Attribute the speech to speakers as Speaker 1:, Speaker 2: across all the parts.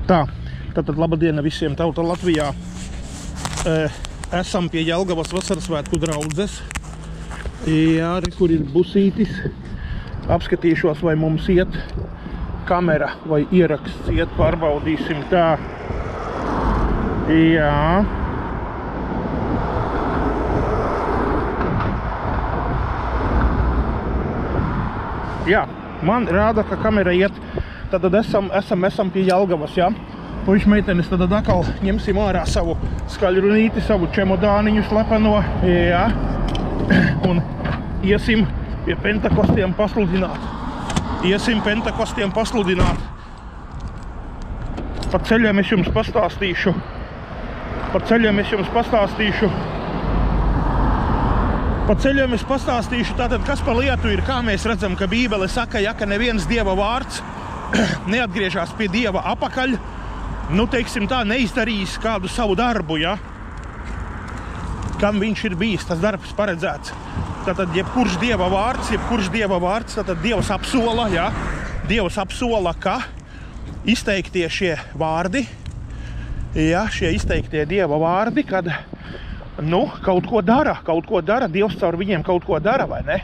Speaker 1: Tā, tātad labadiena visiem tauta Latvijā. Esam pie Jelgavas vasarasvētku draudzes. Jā, kur ir busītis. Apskatīšos, vai mums iet kamera vai ieraksts iet, pārbaudīsim tā. Jā. Jā, man rāda, ka kamera iet. Tad esam pie Jelgavas, jā. Puiši meitenes, tad atkal ņemsim ārā savu skaļrunīti, savu čemodāniņu slepeno, jā. Un iesim pie Pentakostiem pasludināt. Pa ceļiem es jums pastāstīšu. Tātad, kas par lietu ir, kā mēs redzam, ka Bībele saka, ja ka neviens Dieva vārds neatgriežās pie Dieva apakaļ, teiksim tā, neizdarījis kādu savu darbu, ja? Kam viņš ir bijis tas darbs paredzēts. Tātad, jebkurš Dieva vārds, tātad Dievs apsola, ja? Dievs apsola, ka izteiktie šie vārdi, ja? Šie izteiktie Dieva vārdi, kad, kaut ko dara, Dievs caur viņiem kaut ko dara, vai ne?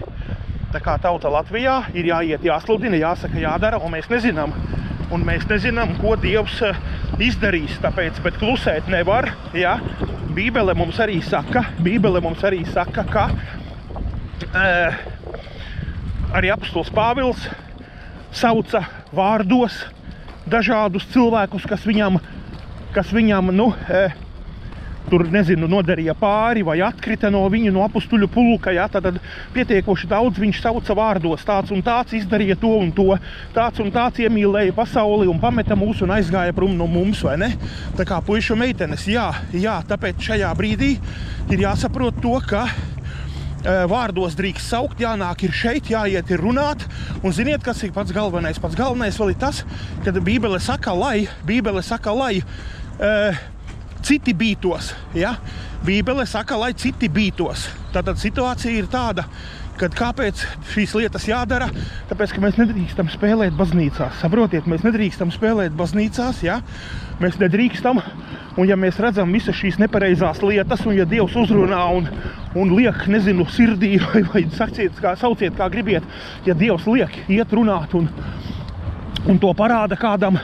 Speaker 1: Tā kā tauta Latvijā ir jāiet, jāsludina, jāsaka, jādara, un mēs nezinām, ko Dievs izdarīs, tāpēc, bet klusēt nevar, ja? Bībele mums arī saka, ka arī apostols Pāvils sauca vārdos dažādus cilvēkus, kas viņam tur, nodarīja pāri vai atkrita no viņu, no apostuļu pulka, ja, tad pietiekoši daudz viņš sauca vārdos, tāds un tāds izdarīja to un to, tāds un tāds iemīlēja pasauli un pameta mūs un aizgāja prom no mums, vai ne? Tā kā puišu meitenes, jā, tāpēc šajā brīdī ir jāsaprot to, ka vārdos drīkst saukt, jānāk ir šeit, jāiet ir runāt, un ziniet, kas ir pats galvenais? Pats galvenais vēl ir tas, kad Bībele saka, lai citi bītos, ja? Bībele saka, lai citi bītos. Tātad situācija ir tāda, kad kāpēc šīs lietas jādara? Tāpēc, ka mēs nedrīkstam spēlēt baznīcās. Saprotiet, mēs nedrīkstam spēlēt baznīcās, ja? Mēs nedrīkstam, un ja mēs redzam visas šīs nepareizās lietas, un ja Dievs uzrunā un liek, sirdī, vai sauciet, kā gribiet, ja Dievs liek iet runāt un to parāda kādam,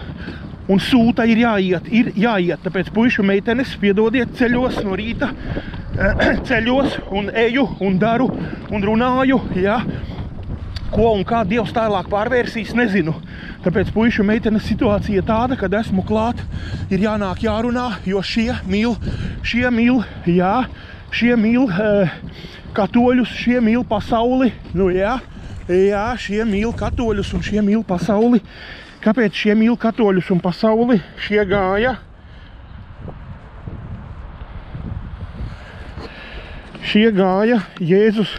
Speaker 1: un sūta ir jāiet, tāpēc puišu meitenes, piedodiet, ceļos no rīta, un eju, un daru, un runāju, ja? Ko un kā Dievs tālāk pārvērsīs, nezinu. Tāpēc puišu meitenes situācija tāda, kad esmu klāt, ir jānāk jārunā, jo šie mīl katoļus, šie mīl pasauli, šie mīl katoļus un šie mīl pasauli. Kāpēc šie mīl katoļus un pasauli? Šie gāja Jēzus